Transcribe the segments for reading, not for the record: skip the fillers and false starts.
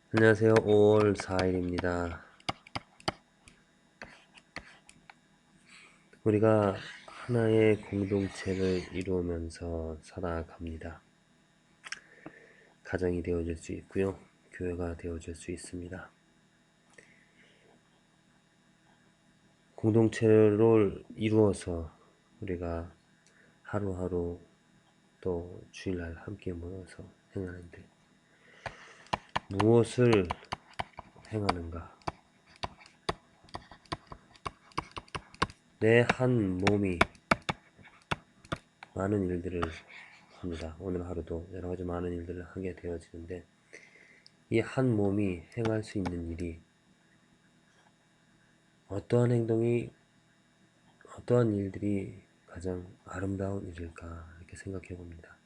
안녕하세요. 5월 4일입니다. 우리가 하나의 공동체를 이루면서 살아갑니다. 가정이 되어질 수 있고요. 교회가 되어질 수 있습니다. 공동체를 이루어서 우리가 하루하루 또 주일날 함께 모여서 행하는데 무엇을 행하는가? 내 한 몸이 많은 일들을 합니다. 오늘 하루도 여러 가지 많은 일들을 하게 되어지는데 이 한 몸이 행할 수 있는 일이 어떠한 행동이, 어떠한 일들이 가장 아름다운 일일까 이렇게 생각해 봅니다.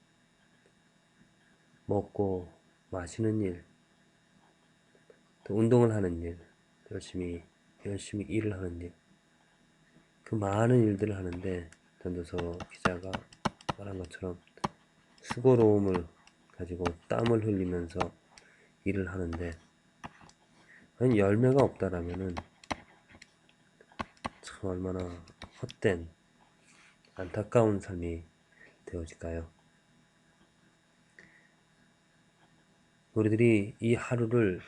먹고 마시는 일, 또 운동을 하는 일, 열심히 일을 하는 일, 그 많은 일들을 하는데 전도서 기자가 말한 것처럼 수고로움을 가지고 땀을 흘리면서 일을 하는데 만약 열매가 없다라면은 참 얼마나 헛된 안타까운 삶이 되어질까요? 우리들이 이 하루를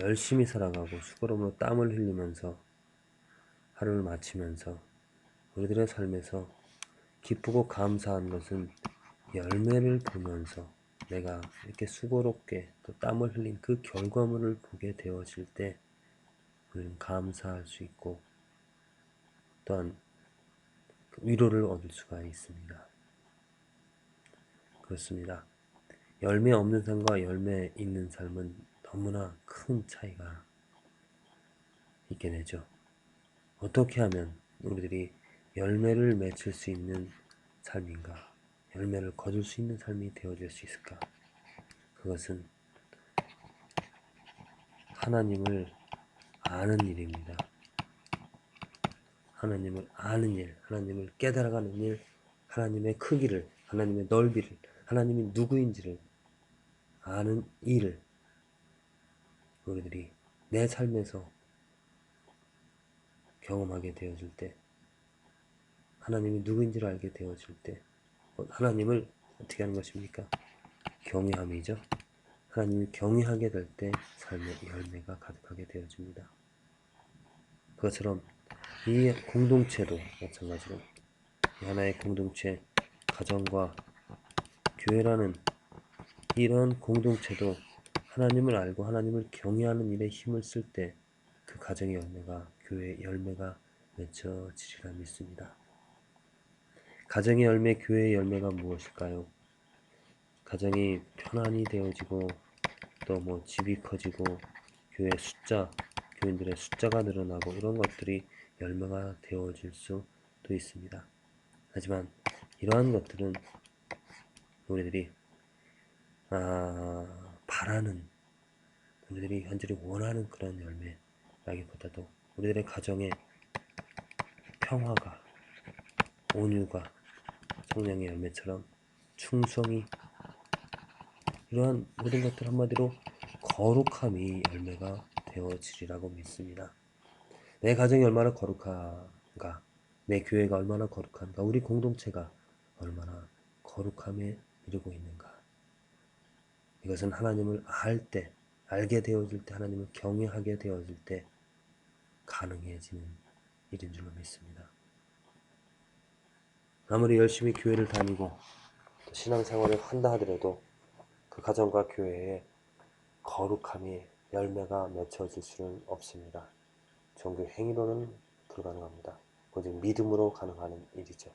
열심히 살아가고 수고로움으로 땀을 흘리면서 하루를 마치면서 우리들의 삶에서 기쁘고 감사한 것은 열매를 보면서 내가 이렇게 수고롭게 또 땀을 흘린 그 결과물을 보게 되어질 때 우리는 감사할 수 있고 또한 그 위로를 얻을 수가 있습니다. 그렇습니다. 열매 없는 삶과 열매 있는 삶은 너무나 큰 차이가 있게 되죠. 어떻게 하면 우리들이 열매를 맺을 수 있는 삶인가? 열매를 거둘 수 있는 삶이 되어질 수 있을까? 그것은 하나님을 아는 일입니다. 하나님을 아는 일, 하나님을 깨달아가는 일, 하나님의 크기를, 하나님의 넓이를, 하나님이 누구인지를 아는 일을 우리들이 내 삶에서 경험하게 되어질 때, 하나님이 누구인지를 알게 되어질 때, 하나님을 어떻게 하는 것입니까? 경외함이죠. 하나님을 경외하게 될 때 삶의 열매가 가득하게 되어집니다. 그것처럼 이 공동체도 마찬가지로 이 하나의 공동체, 가정과 교회라는 이런 공동체도 하나님을 알고 하나님을 경외하는 일에 힘을 쓸 때 그 가정의 열매가, 교회의 열매가 맺혀지리라 믿습니다. 가정의 열매, 교회의 열매가 무엇일까요? 가정이 편안히 되어지고 또 뭐 집이 커지고 교인들의 숫자가 늘어나고 이런 것들이 열매가 되어질 수도 있습니다. 하지만 이러한 것들은 우리들이 바라는, 우리들이 현저히 원하는 그런 열매라기보다도 우리들의 가정에 평화가, 온유가, 성령의 열매처럼 충성이, 이러한 모든 것들 한마디로 거룩함이 열매가 되어지리라고 믿습니다. 내 가정이 얼마나 거룩한가, 내 교회가 얼마나 거룩한가, 우리 공동체가 얼마나 거룩함에 이르고 있는가. 이것은 하나님을 알게 되어질 때, 하나님을 경외하게 되어질 때 가능해지는 일인 줄로 믿습니다. 아무리 열심히 교회를 다니고 신앙생활을 한다 하더라도 그 가정과 교회에 거룩함이 열매가 맺혀질 수는 없습니다. 종교 행위로는 불가능합니다. 오직 믿음으로 가능한 일이죠.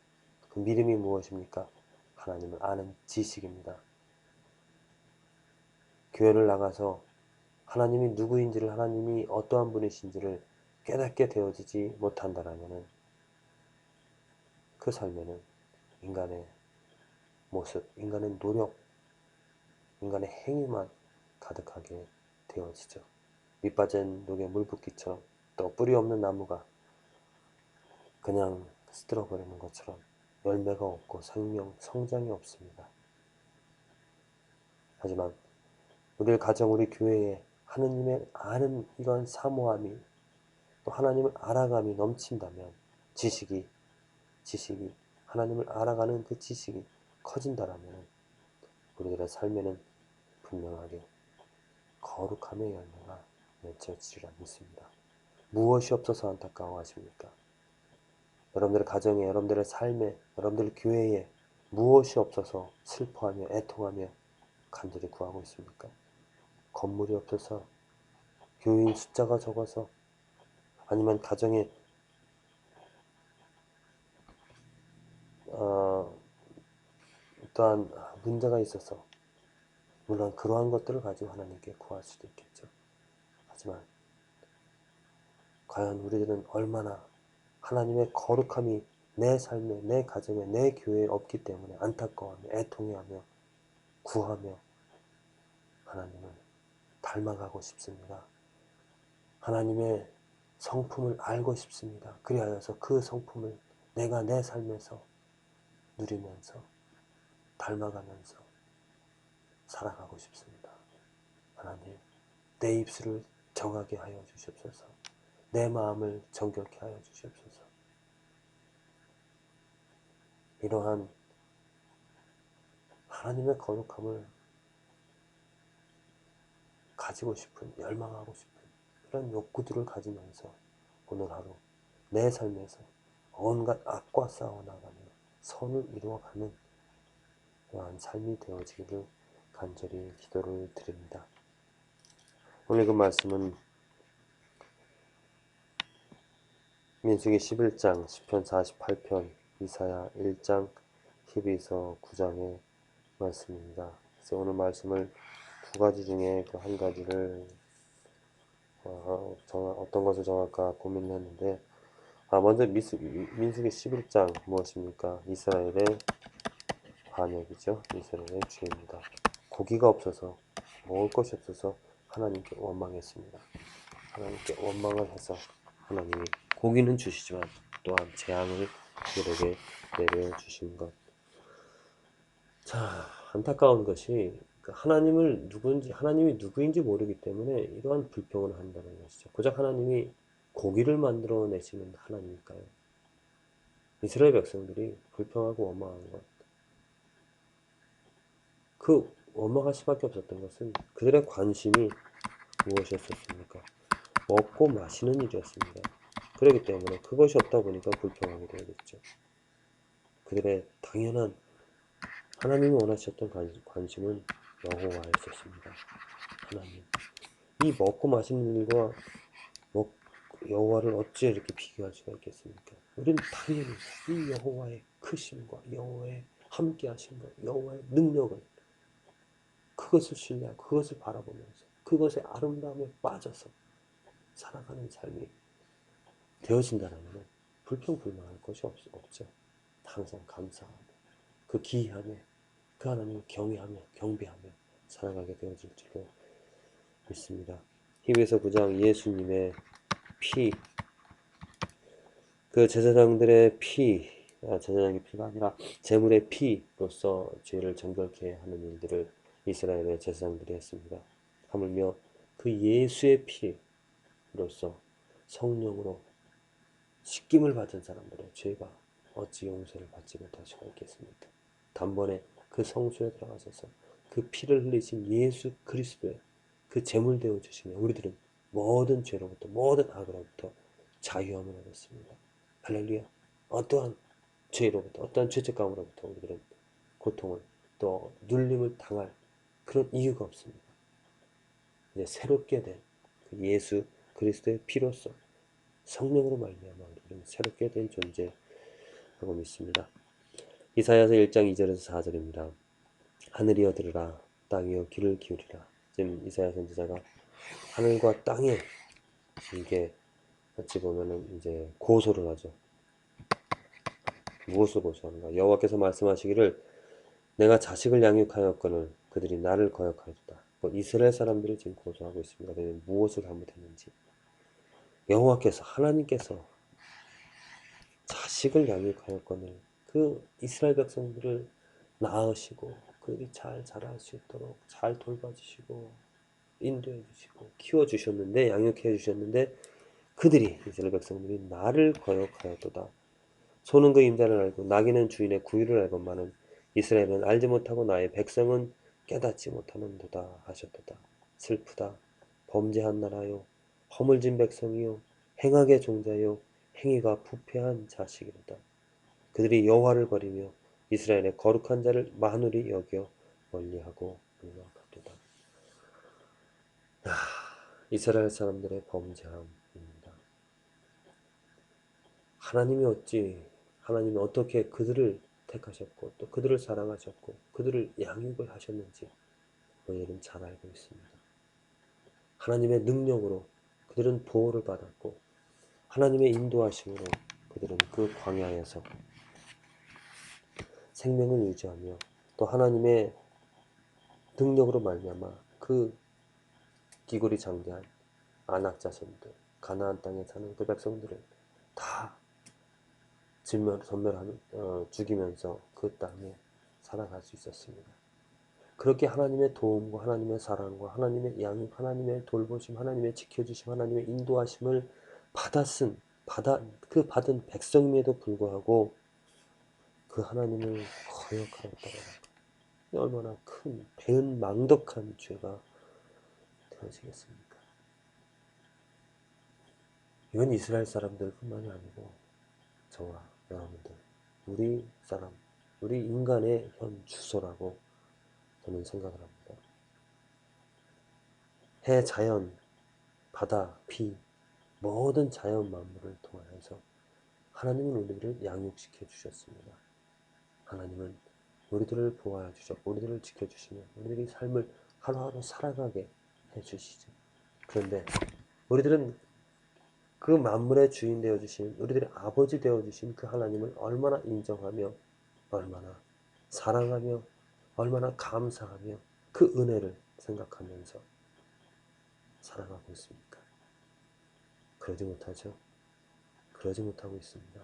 그 믿음이 무엇입니까? 하나님을 아는 지식입니다. 교회를 나가서 하나님이 누구인지를, 하나님이 어떠한 분이신지를 깨닫게 되어지지 못한다라면 그 삶에는 인간의 모습, 인간의 노력, 인간의 행위만 가득하게 되어지죠. 밑빠진 독에 물 붓기처럼, 또 뿌리 없는 나무가 그냥 쓰러버리는 것처럼 열매가 없고 성장이 없습니다. 하지만 우리 가정, 우리 교회에 하느님의 아는 이러한 사모함이 또 하나님을 알아감이 넘친다면 지식이 하나님을 알아가는 그 지식이 커진다라면 우리들의 삶에는 분명하게 거룩함의 열매가 맺혀지리라 믿습니다. 무엇이 없어서 안타까워하십니까? 여러분들의 가정에, 여러분들의 삶에, 여러분들의 교회에 무엇이 없어서 슬퍼하며 애통하며 간절히 구하고 있습니까? 건물이 없어서, 교인 숫자가 적어서, 아니면 가정에 또한 문제가 있어서, 물론 그러한 것들을 가지고 하나님께 구할 수도 있겠죠. 하지만 과연 우리들은 얼마나 하나님의 거룩함이 내 삶에, 내 가정에, 내 교회에 없기 때문에 안타까워하며 애통해하며 구하며 하나님을 닮아가고 싶습니다. 하나님의 성품을 알고 싶습니다. 그리하여서 그 성품을 내가 내 삶에서 누리면서 닮아가면서 살아가고 싶습니다. 하나님, 내 입술을 정하게 하여 주시옵소서. 내 마음을 정결케 하여 주시옵소서. 이러한 하나님의 거룩함을 가지고 싶은, 열망하고 싶은 그런 욕구들을 가지면서 오늘 하루 내 삶에서 온갖 악과 싸워나가며 선을 이루어가는 그러한 삶이 되어지기를 간절히 기도를 드립니다. 오늘 그 말씀은 민수기 11장, 시편 48편, 이사야 1장, 히브리서 9장의 말씀입니다. 그래서 오늘 말씀을 두 가지 중에 그 한 가지를 어떤 것을 정할까 고민을 했는데 먼저 민수기 11장 무엇입니까? 이스라엘의 반역이죠. 이스라엘의 죄입니다. 고기가 없어서 먹을 것이 없어서 하나님께 원망했습니다. 하나님께 원망을 해서 하나님이 고기는 주시지만 또한 재앙을 그들에게 내려주신 것. 자, 안타까운 것이 하나님이 누구인지 모르기 때문에 이러한 불평을 한다는 것이죠. 고작 하나님이 고기를 만들어 내시는 하나님일까요? 이스라엘 백성들이 불평하고 원망한 것. 그 원망할 수밖에 없었던 것은 그들의 관심이 무엇이었습니까? 먹고 마시는 일이었습니다. 그렇기 때문에 그것이 없다 보니까 불평하게 되었죠. 그들의 당연한 하나님이 원하셨던 관심은 여호와였었습니다. 하나님. 이 먹고 마시는 일과 여호와를 어찌 이렇게 비교할 수가 있겠습니까? 우리는 당연히 이 여호와의 크심과 여호와의 함께 하심과 여호와의 능력을 그것을 신뢰하고 그것을 바라보면서 그것의 아름다움에 빠져서 살아가는 삶이 되어진다면 불평불만할 것이 없죠. 항상 감사하며 그 기이함에 그 하나님을 경외하며 경배하며 살아가게 되어질 줄로 믿습니다. 히브리서 9장 예수님의 피, 그 제사장들의 제사장의 피가 아니라 제물의 피로서 죄를 정결케 하는 일들을 이스라엘의 제사장들이 했습니다. 하물며 그 예수의 피로서 성령으로 씻김을 받은 사람들의 죄가 어찌 용서를 받지 못할 수가 있겠습니까? 단번에 그 성소에 들어가셔서 그 피를 흘리신 예수 그리스도의 그 제물 되어 주시며 우리들은 모든 죄로부터 모든 악으로부터 자유함을 얻었습니다. 할렐루야. 어떠한 죄로부터 어떠한 죄책감으로부터 우리들은 고통을 또 눌림을 당할 그런 이유가 없습니다. 이제 새롭게 된 그 예수 그리스도의 피로서 성령으로 말미암아 우리는 새롭게 된 존재라고 믿습니다. 이사야서 1장 2절에서 4절입니다. 하늘이여 들으라, 땅이여 귀를 기울이라. 지금 이사야 선지자가 하늘과 땅에 이게 같이 보면은 이제 고소를 하죠. 무엇을 고소하는가? 여호와께서 말씀하시기를 내가 자식을 양육하였거늘 그들이 나를 거역하였다. 이스라엘 사람들이 지금 고소하고 있습니다. 그들이 무엇을 잘못했는지. 여호와께서 하나님께서 자식을 양육하였거늘 그 이스라엘 백성들을 낳으시고 그들이 잘 자랄 수 있도록 잘 돌봐주시고 인도해 주시고 키워 주셨는데, 양육해 주셨는데, 그들이, 이스라엘 백성들이 나를 거역하였도다. 소는 그 임자를 알고 나귀는 주인의 구유를 알건만은 이스라엘은 알지 못하고 나의 백성은 깨닫지 못하는도다 하셨도다. 슬프다. 범죄한 나라요, 허물진 백성이요, 행악의 종자요, 행위가 부패한 자식이로다. 그들이 여호와를 버리며 이스라엘의 거룩한 자를 만홀히 여겨 멀리하고 물러갔도다. 이스라엘 사람들의 범죄함입니다. 하나님이 어떻게 그들을 택하셨고 또 그들을 사랑하셨고 그들을 양육을 하셨는지 너희들은 잘 알고 있습니다. 하나님의 능력으로 그들은 보호를 받았고 하나님의 인도하심으로 그들은 그 광야에서 생명을 유지하며 또 하나님의 능력으로 말미암아 그 기골이 장대한 아낙 자손들, 가나안 땅에 사는 그 백성들을 다 죽이면서 그 땅에 살아갈 수 있었습니다. 그렇게 하나님의 도움과 하나님의 사랑과 하나님의 양육, 하나님의 돌보심, 하나님의 지켜주심, 하나님의 인도하심을 받은 백성임에도 불구하고 그 하나님을 거역하였다가 얼마나 큰 배은망덕한 죄가 되어지겠습니까? 이건 이스라엘 사람들뿐만이 아니고 저와 여러분들, 우리 인간의 현 주소라고 저는 생각을 합니다. 해, 자연, 바다, 비, 모든 자연 만물을 통하여서 하나님은 우리들을 양육시켜 주셨습니다. 하나님은 우리들을 보호해 주셨고 우리들을 지켜주시며 우리들의 삶을 하루하루 살아가게 해주시죠. 그런데 우리들은 그 만물의 주인 되어주신 우리들의 아버지 되어주신 그 하나님을 얼마나 인정하며 얼마나 사랑하며 얼마나 감사하며 그 은혜를 생각하면서 살아가고 있습니까? 그러지 못하죠. 그러지 못하고 있습니다.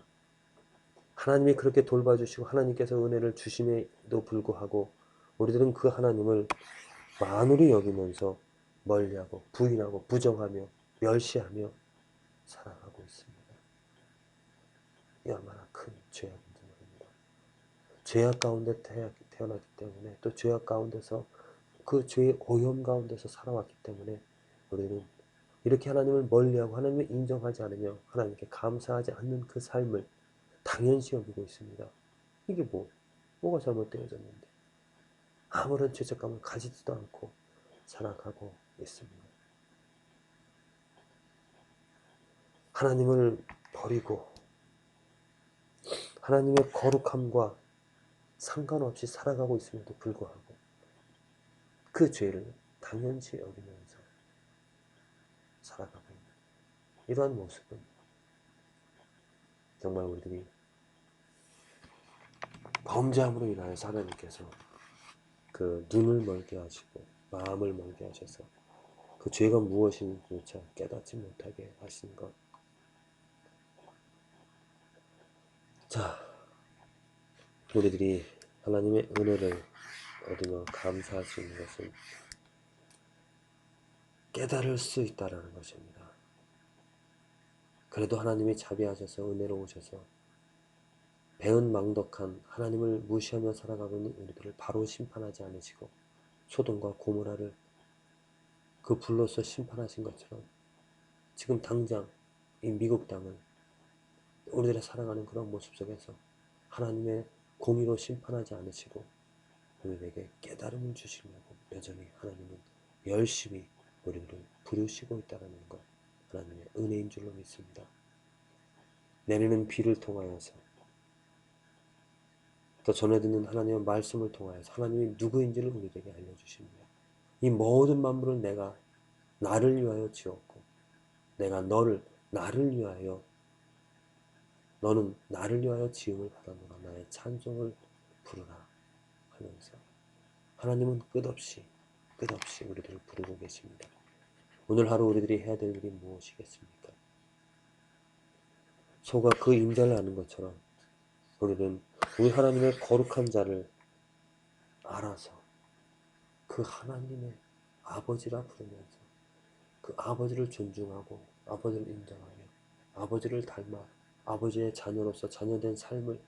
하나님이 그렇게 돌봐주시고 하나님께서 은혜를 주심에도 불구하고 우리들은 그 하나님을 만홀히 여기면서 멀리하고 부인하고 부정하며 멸시하며 살아가고 있습니다. 이 얼마나 큰 죄악인지 모릅니다. 죄악 가운데 태어났기 때문에 또 죄악 가운데서 그 죄의 오염 가운데서 살아왔기 때문에 우리는 이렇게 하나님을 멀리하고 하나님을 인정하지 않으며 하나님께 감사하지 않는 그 삶을 당연시 여기고 있습니다. 이게 뭐가 잘못되어졌는데 아무런 죄책감을 가지지도 않고 살아가고 있습니다. 하나님을 버리고 하나님의 거룩함과 상관없이 살아가고 있음에도 불구하고 그 죄를 당연시 여기면서 살아가고 있는 이러한 모습은 정말 우리들이 범죄함으로 인하여서 하나님께서 그 눈을 멀게 하시고 마음을 멀게 하셔서 그 죄가 무엇인지조차 깨닫지 못하게 하신 것. 자, 우리들이 하나님의 은혜를 얻으며 감사할 수 있는 것은 깨달을 수 있다라는 것입니다. 그래도 하나님이 자비하셔서 은혜로우셔서 배은망덕한 하나님을 무시하며 살아가고 있는 우리들을 바로 심판하지 않으시고 소돔과 고모라를 그 불로서 심판하신 것처럼 지금 당장 이 미국 땅을 우리들의 살아가는 그런 모습 속에서 하나님의 공의로 심판하지 않으시고 우리에게 깨달음을 주시려고 여전히 하나님은 열심히 우리를 부르시고 있다는 것, 하나님의 은혜인 줄로 믿습니다. 내리는 비를 통하여서 또 전해 듣는 하나님의 말씀을 통하여서 하나님이 누구인지를 우리에게 알려주십니다. 이 모든 만물을 내가 나를 위하여 지었고 내가 나를 위하여 너는 나를 위하여 지음을 받았노라 나의 찬송을 부르라 하면서 하나님은 끝없이 우리들을 부르고 계십니다. 오늘 하루 우리들이 해야 될 일이 무엇이겠습니까? 소가 그 임자를 아는 것처럼 우리는 우리 하나님의 거룩한 자를 알아서 그 하나님의 아버지라 부르면서 그 아버지를 존중하고 아버지를 인정하며 아버지를 닮아 아버지의 자녀로서 자녀된 삶을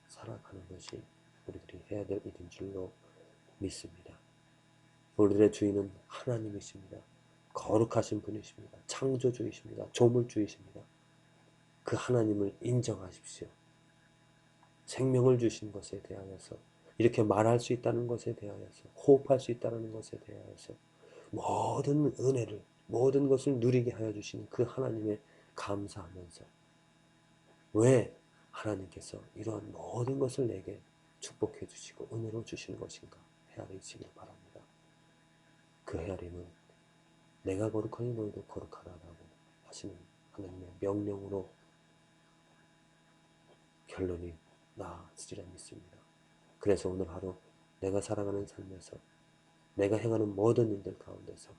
살아가는 것이 우리들이 해야 될 일인 줄로 믿습니다. 우리들의 주인은 하나님이십니다. 거룩하신 분이십니다. 창조주이십니다. 조물주이십니다. 그 하나님을 인정하십시오. 생명을 주신 것에 대하여서, 이렇게 말할 수 있다는 것에 대하여서, 호흡할 수 있다는 것에 대하여서 모든 은혜를, 모든 것을 누리게 하여 주시는 그 하나님에 감사하면서, 왜 하나님께서 이러한 모든 것을 내게 축복해 주시고 은혜로 주시는 것인가 헤아리시길 바랍니다. 그 헤아림은 내가 거룩하니 너희도 거룩하라라고 하시는 하나님의 명령으로 결론이 나아지리라 믿습니다. 그래서 오늘 하루 내가 살아가는 삶에서 내가 행하는 모든 일들 가운데서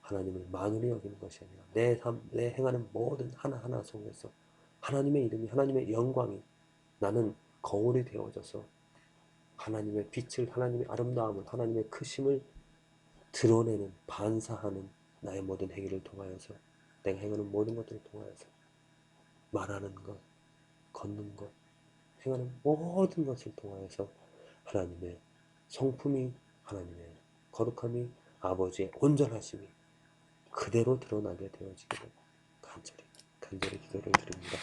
하나님을 만연히 여기는 것이 아니라 내 행하는 모든 하나하나 속에서 하나님의 이름이, 하나님의 영광이 나는 거울이 되어져서 하나님의 빛을, 하나님의 아름다움을, 하나님의 크심을 드러내는, 반사하는 나의 모든 행위를 통하여서, 내가 행하는 모든 것들을 통하여서 말하는 것, 걷는 것, 행하는 모든 것을 통하여서 하나님의 성품이, 하나님의 거룩함이, 아버지의 온전하심이 그대로 드러나게 되어지기를 간절히 기도를 드립니다.